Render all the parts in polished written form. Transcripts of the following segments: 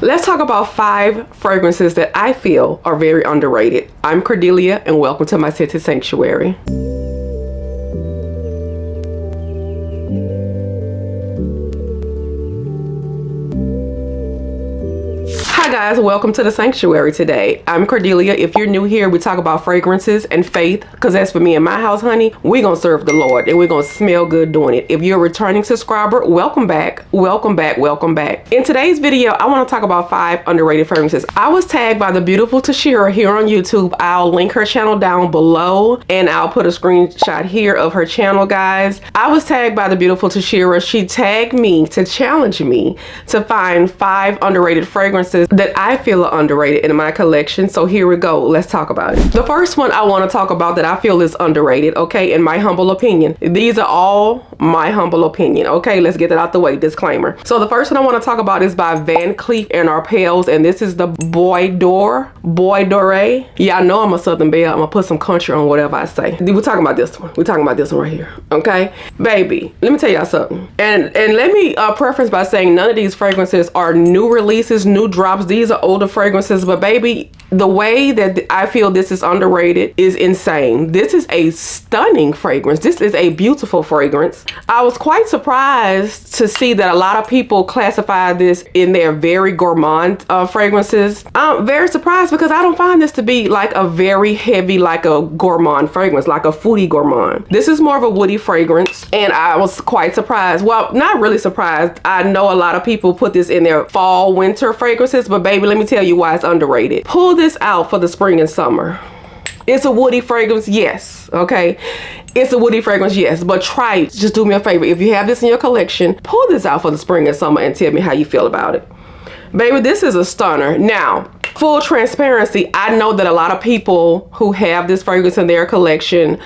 Let's talk about 5 fragrances that I feel are very underrated. I'm Cordelia and welcome to my scented sanctuary. Hi guys, welcome to the sanctuary today. I'm Cordelia. If you're new here, we talk about fragrances and faith, because that's for me in my house, honey. We're gonna serve the Lord and we're gonna smell good doing it. If you're a returning subscriber, welcome back, welcome back, welcome back. In today's video, I want to talk about 5 underrated fragrances. I was tagged by the beautiful Tashera here on YouTube. I'll link her channel down below and I'll put a screenshot here of her channel, guys. I was tagged by the beautiful Tashera. She tagged me to challenge me to find 5 underrated fragrances that I feel are underrated in my collection. So here we go. Let's talk about it. The first one I want to talk about that I feel is underrated, okay, in my humble opinion. These are all my humble opinion, okay? Let's get that out the way, disclaimer. So the first one I want to talk about is by Van Cleef & Arpels, and this is the Bois d'Or. Yeah, I know I'm a Southern Belle. I'm gonna put some country on whatever I say. We're talking about this one. We're talking about this one right here, okay? Baby, let me tell y'all something. And let me preference by saying none of these fragrances are new releases, new drops. These are older fragrances, but baby, the way that I feel this is underrated is insane. This is a stunning fragrance. This is a beautiful fragrance. I was quite surprised to see that a lot of people classify this in their very gourmand fragrances. I'm very surprised because I don't find this to be like a very heavy, like a gourmand fragrance, like a foodie gourmand. This is more of a woody fragrance, and I was quite surprised. Well, not really surprised. I know a lot of people put this in their fall, winter fragrances, but baby, let me tell you why it's underrated. Pull this out for the spring and summer. It's a woody fragrance, yes, okay? It's a woody fragrance, yes, but try it. Just do me a favor. If you have this in your collection, pull this out for the spring and summer and tell me how you feel about it. Baby, this is a stunner. Now, full transparency, I know that a lot of people who have this fragrance in their collection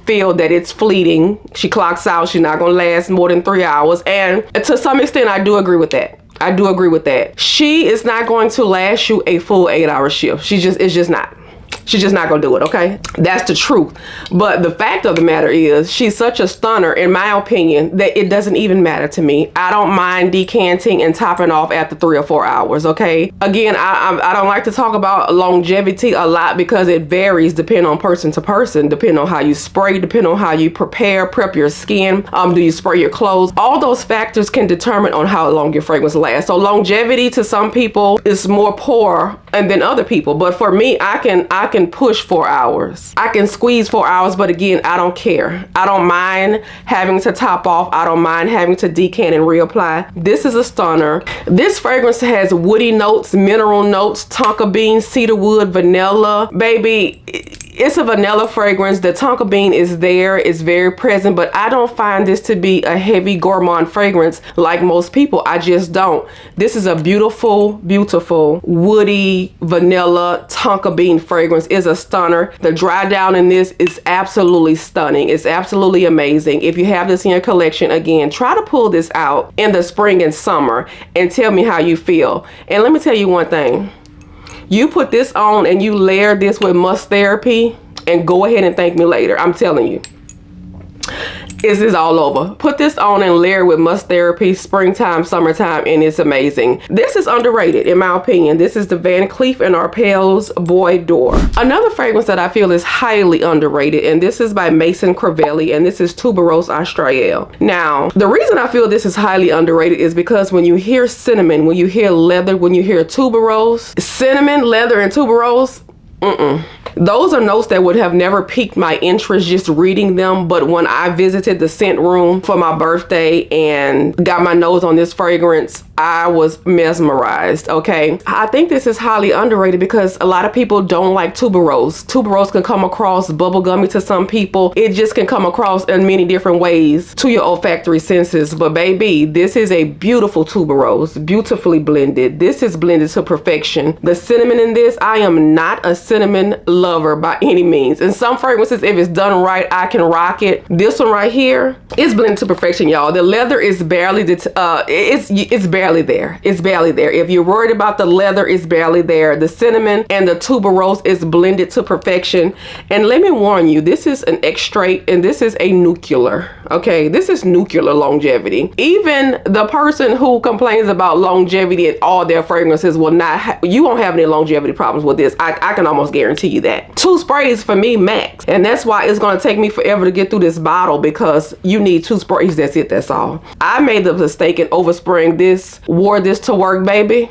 feel that it's fleeting. She clocks out. She's not going to last more than 3 hours. And to some extent, I do agree with that. I do agree with that. She is not going to last you a full 8-hour shift. It's just not. She's just not gonna do it, okay? That's the truth. But the fact of the matter is, she's such a stunner, in my opinion, that it doesn't even matter to me. I don't mind decanting and topping off after 3 or 4 hours, okay? Again, I don't like to talk about longevity a lot because it varies depending on person to person, depending on how you spray, depending on how you prep your skin, do you spray your clothes? All those factors can determine on how long your fragrance lasts. So longevity to some people is more poor and than other people. But for me, I can push 4 hours. I can squeeze 4 hours, but again, I don't care. I don't mind having to top off. I don't mind having to decant and reapply. This is a stunner. This fragrance has woody notes, mineral notes, tonka bean, cedar wood, vanilla. Baby, it's a vanilla fragrance. The tonka bean is there. It's very present, but I don't find this to be a heavy gourmand fragrance like most people. I just don't. This is a beautiful, beautiful woody vanilla tonka bean fragrance. It's a stunner. The dry down in this is absolutely stunning. It's absolutely amazing. If you have this in your collection, again, try to pull this out in the spring and summer and tell me how you feel. And let me tell you one thing. You put this on and you layer this with Musk Therapy and go ahead and thank me later. I'm telling you. This is all over. Put this on and layer with Musk Therapy, springtime, summertime, and it's amazing. This is underrated, in my opinion. This is the Van Cleef & Arpels Bois d'Or. Another fragrance that I feel is highly underrated, and this is by Maison Crivelli, and this is Tubarose Australiel. Now, the reason I feel this is highly underrated is because when you hear cinnamon, when you hear leather, when you hear tuberose, cinnamon, leather, and tuberose, those are notes that would have never piqued my interest just reading them. But when I visited the scent room for my birthday and got my nose on this fragrance, I was mesmerized, okay? I think this is highly underrated because a lot of people don't like tuberose. Tuberose can come across bubblegummy to some people. It just can come across in many different ways to your olfactory senses. But baby, this is a beautiful tuberose, beautifully blended. This is blended to perfection. The cinnamon in this, I am not a cinnamon lover by any means. And some fragrances, if it's done right, I can rock it. This one right here is blended to perfection, y'all. The leather is barely, it's barely barely there. It's barely there. If you're worried about the leather, it's barely there. The cinnamon and the tuberose is blended to perfection. And let me warn you, this is an extrait and this is a nuclear. Okay, this is nuclear longevity. Even the person who complains about longevity in all their fragrances will not, you won't have any longevity problems with this. I can almost guarantee you that. 2 sprays for me max. And that's why it's going to take me forever to get through this bottle, because you need 2 sprays. That's it. That's all. I made the mistake in overspraying this, wore this to work, baby.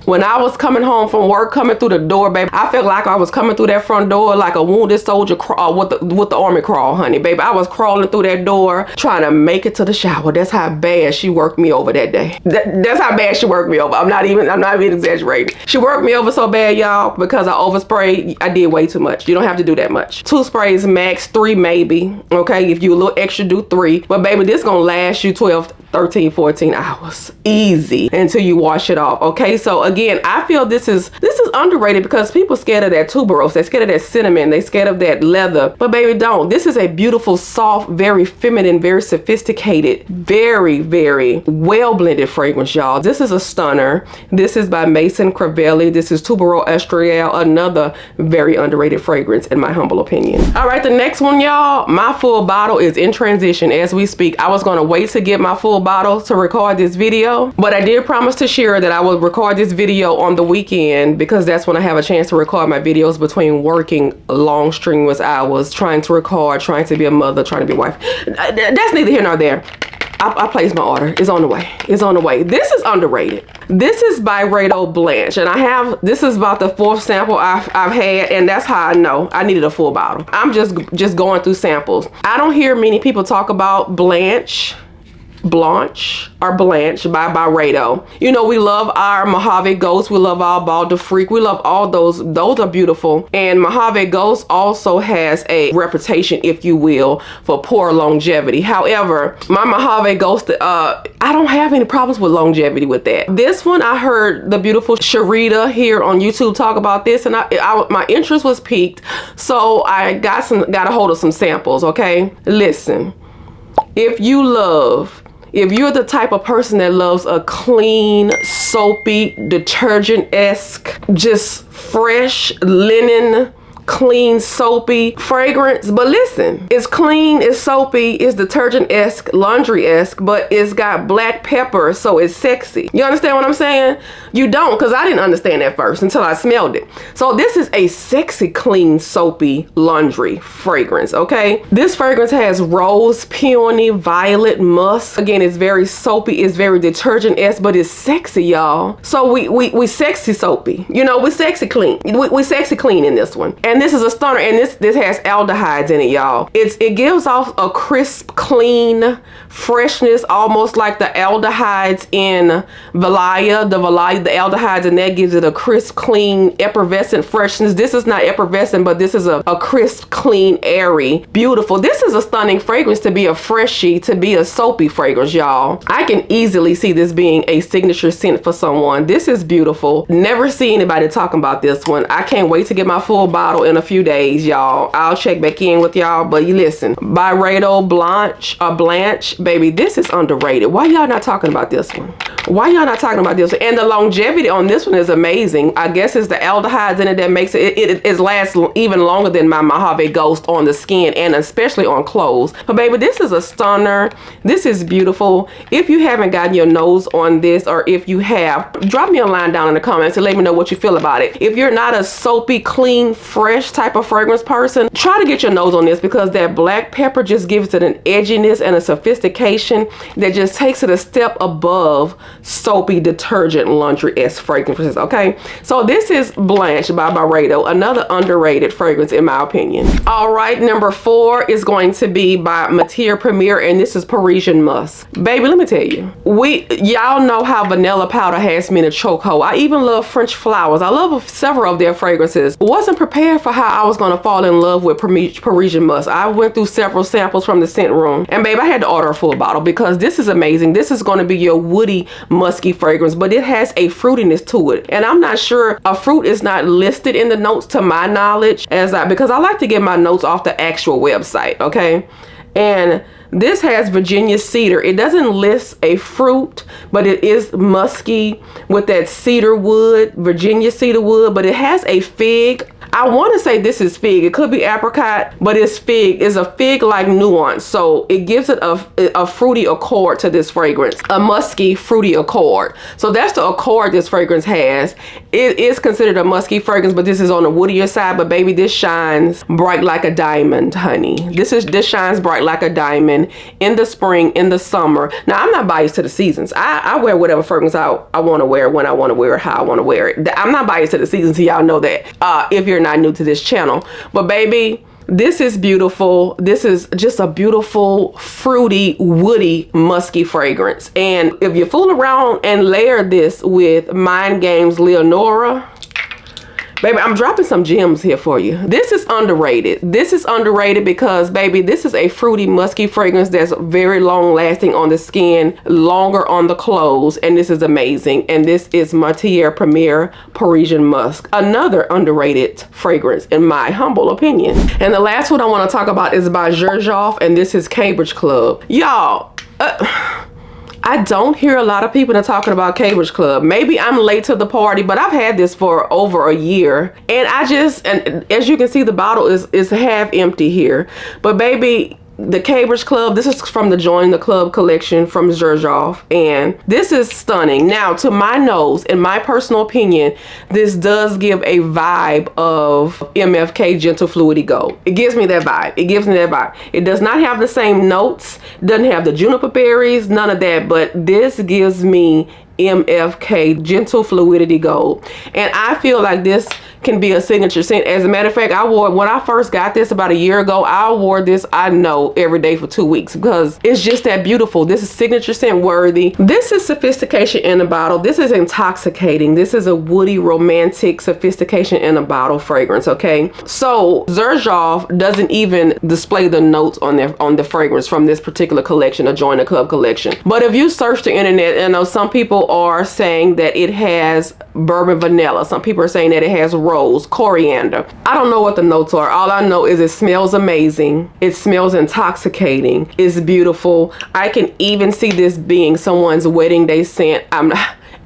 When I was coming home from work, coming through the door, baby, I felt like I was coming through that front door like a wounded soldier with the army crawl, honey, baby. I was crawling through that door trying to make it to the shower. That's how bad she worked me over that day. That's how bad she worked me over. I'm not even exaggerating. She worked me over so bad, y'all, because I oversprayed. I did way too much. You don't have to do that much. 2 sprays max, 3 maybe. Okay, if you a little extra, do 3. But baby, this gonna last you 12, 13, 14 hours easy until you wash it off. Okay, so again, I feel this is underrated because people scared of that tuberose, they're scared of that cinnamon, they scared of that leather. But baby, don't. This is a beautiful, soft, very feminine, very sophisticated, very, very well blended fragrance, y'all. This is a stunner. This is by Maison Crivelli. This is Tuberose Estriel, another very underrated fragrance in my humble opinion. All right, the next one, y'all, my full bottle is in transition as we speak. I was gonna wait to get my full bottle to record this video, but I did promise Tashera that I would record this video on the weekend, because that's when I have a chance to record my videos between working long strenuous hours, trying to record, trying to be a mother, trying to be a wife. That's neither here nor there. I placed my order. It's on the way. It's on the way. This is underrated. This is by Blanch, and this is about the 4th sample I've had, and that's how I know I needed a full bottle. I'm just going through samples. I don't hear many people talk about Blanch by Rado. You know, we love our Mojave Ghost. We love our Ball de Freak. We love all those. Those are beautiful. And Mojave Ghost also has a reputation, if you will, for poor longevity. However, my Mojave Ghost, I don't have any problems with longevity with that. This one, I heard the beautiful Sharita here on YouTube talk about this, and my interest was piqued. So I got a hold of some samples, okay? Listen, if you're the type of person that loves a clean, soapy, detergent-esque, just fresh linen, clean, soapy fragrance, but listen, it's clean, it's soapy, it's detergent-esque, laundry-esque, but it's got black pepper, so it's sexy. You understand what I'm saying? You don't, because I didn't understand that first until I smelled it. So this is a sexy, clean, soapy laundry fragrance, okay? This fragrance has rose, peony, violet, musk. Again, it's very soapy, it's very detergent-esque, but it's sexy, y'all. So we sexy soapy. You know, we sexy clean. We sexy clean in this one. And this is a stunner, and this has aldehydes in it, y'all. It gives off a crisp, clean freshness, almost like the aldehydes in Valaya. The aldehydes, and that gives it a crisp, clean, effervescent freshness. This is not effervescent, but this is a crisp, clean, airy, beautiful. This is a stunning fragrance to be a freshie, to be a soapy fragrance, y'all. I can easily see this being a signature scent for someone. This is beautiful. Never see anybody talking about this one. I can't wait to get my full bottle in a few days, y'all. I'll check back in with y'all, but you listen, by Blanch, baby, this is underrated. Why y'all not talking about this one? Why y'all not talking about this one? And the longevity on this one is amazing. I guess it's the aldehydes in it that makes it lasts even longer than my Mojave Ghost on the skin, and especially on clothes. But baby, this is a stunner. This is beautiful. If you haven't gotten your nose on this, or if you have, drop me a line down in the comments and let me know what you feel about it. If you're not a soapy, clean, fresh type of fragrance person, try to get your nose on this, because that black pepper just gives it an edginess and a sophistication that just takes it a step above soapy, detergent, laundry-esque fragrances, okay? So this is Blanch by Rado, another underrated fragrance in my opinion. All right, number 4 is going to be by Matière Premier, and this is Parisian Musk. Baby, let me tell you, y'all know how vanilla powder has me in a chokehold. I even love French flowers. I love several of their fragrances. Wasn't prepared for how I was gonna fall in love with Parisian Musk. I went through several samples from the scent room, and babe, I had to order a full bottle because this is amazing. This is gonna be your woody, musky fragrance, but it has a fruitiness to it. And I'm not sure, a fruit is not listed in the notes to my knowledge, because I like to get my notes off the actual website, okay? And This has Virginia cedar. It doesn't list a fruit, but it is musky with that cedar wood, Virginia cedar wood, but it has a fig. I want to say this is fig. It could be apricot, but it's fig. It's a fig-like nuance. So it gives it a fruity accord to this fragrance, a musky, fruity accord. So that's the accord this fragrance has. It is considered a musky fragrance, but this is on the woodier side. But baby, this shines bright like a diamond, honey. This shines bright like a diamond in the spring, in the summer. Now, I'm not biased to the seasons. I wear whatever fragrance I want to wear, when I want to wear it, how I want to wear it. I'm not biased to the seasons, so y'all know that. If you're not new to this channel, but baby, this is beautiful. This is just a beautiful, fruity, woody, musky fragrance. And if you fool around and layer this with Mind Games Leonora, baby, I'm dropping some gems here for you. This is underrated. This is underrated because, baby, this is a fruity, musky fragrance that's very long lasting on the skin, longer on the clothes, and this is amazing. And this is Matiere Premier Parisian Musk, another underrated fragrance in my humble opinion. And the last one I want to talk about is by Xerjoff, and this is Cambridge Club. Y'all, I don't hear a lot of people that are talking about Cambridge Club. Maybe I'm late to the party, but I've had this for over a year. And and as you can see, the bottle is half empty here. But baby, the Cambridge Club, this is from the Join the Club collection from Xerjoff, and this is stunning. Now, to my nose, in my personal opinion, this does give a vibe of MFK Gentle Fluidity Gold. It gives me that vibe. It gives me that vibe. It does not have the same notes, doesn't have the juniper berries, none of that, but this gives me MFK Gentle Fluidity Gold. And I feel like this can be a signature scent. As a matter of fact, when I first got this about a year ago, I wore this, I know, every day for 2 weeks because it's just that beautiful. This is signature scent worthy. This is sophistication in a bottle. This is intoxicating. This is a woody, romantic sophistication in a bottle fragrance, okay? So Xerjoff doesn't even display the notes on the fragrance from this particular collection, a Join the Club collection. But if you search the internet, I know some people are saying that it has bourbon vanilla. Some people are saying that it has rose, coriander. I don't know what the notes are. All I know is it smells amazing. It smells intoxicating. It's beautiful. I can even see this being someone's wedding day scent.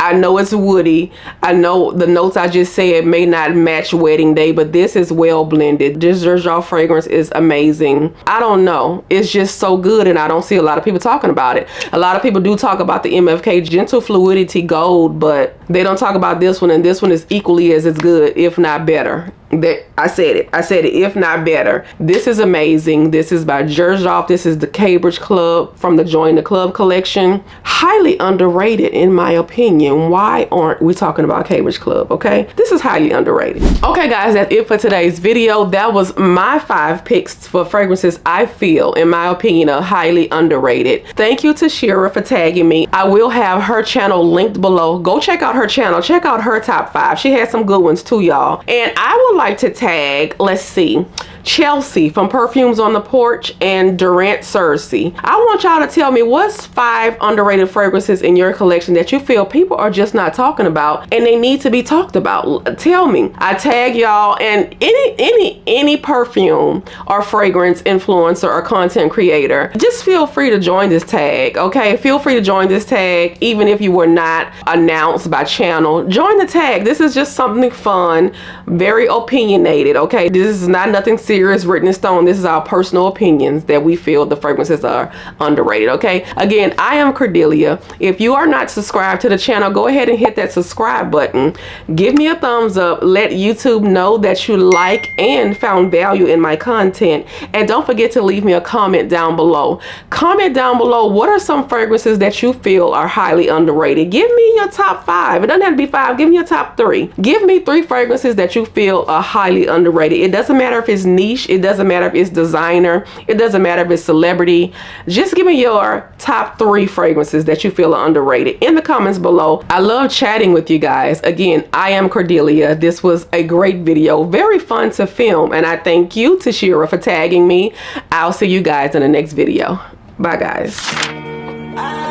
I know it's woody. I know the notes I just said may not match wedding day, but this is well blended. This Xerjoff fragrance is amazing. I don't know. It's just so good, and I don't see a lot of people talking about it. A lot of people do talk about the MFK Gentle Fluidity Gold, but they don't talk about this one, and this one is equally as good, if not better. I said it, if not better. This is amazing. This is by Xerjoff. This is the Cambridge Club from the Join the Club collection. Highly underrated in my opinion. Why aren't we talking about Cambridge Club, okay? This is highly underrated. Okay guys, that's it for today's video. That was my 5 picks for fragrances I feel, in my opinion, are highly underrated. Thank you to Tashera for tagging me. I will have her channel linked below. Go check out her channel. Check out her top 5. She has some good ones too, y'all. And I would like to tag, let's see, Chelsea from Perfumes on the Porch and Durant Cersei. I want y'all to tell me what's 5 underrated fragrances in your collection that you feel people are just not talking about and they need to be talked about. Tell me. I tag y'all, and any perfume or fragrance influencer or content creator, just feel free to join this tag, okay? Feel free to join this tag even if you were not announced by channel. Join the tag. This is just something fun, very opinionated, okay? This is not nothing serious written in stone. This is our personal opinions that we feel the fragrances are underrated, okay? Again, I am Cordelia. If you are not subscribed to the channel, go ahead and hit that subscribe button. Give me a thumbs up. Let YouTube know that you like and found value in my content. And don't forget to leave me a comment down below. Comment down below, what are some fragrances that you feel are highly underrated? Give me your top 5. It doesn't have to be 5. Give me your top 3. Give me 3 fragrances that you feel are highly underrated. It doesn't matter if it's niche. It doesn't matter if it's designer. It doesn't matter if it's celebrity. Just give me your top 3 fragrances that you feel are underrated in the comments below. I love chatting with you guys. Again, I am Cordelia. This was a great video. Very fun to film. And I thank you, Tashera, for tagging me. I'll see you guys in the next video. Bye, guys.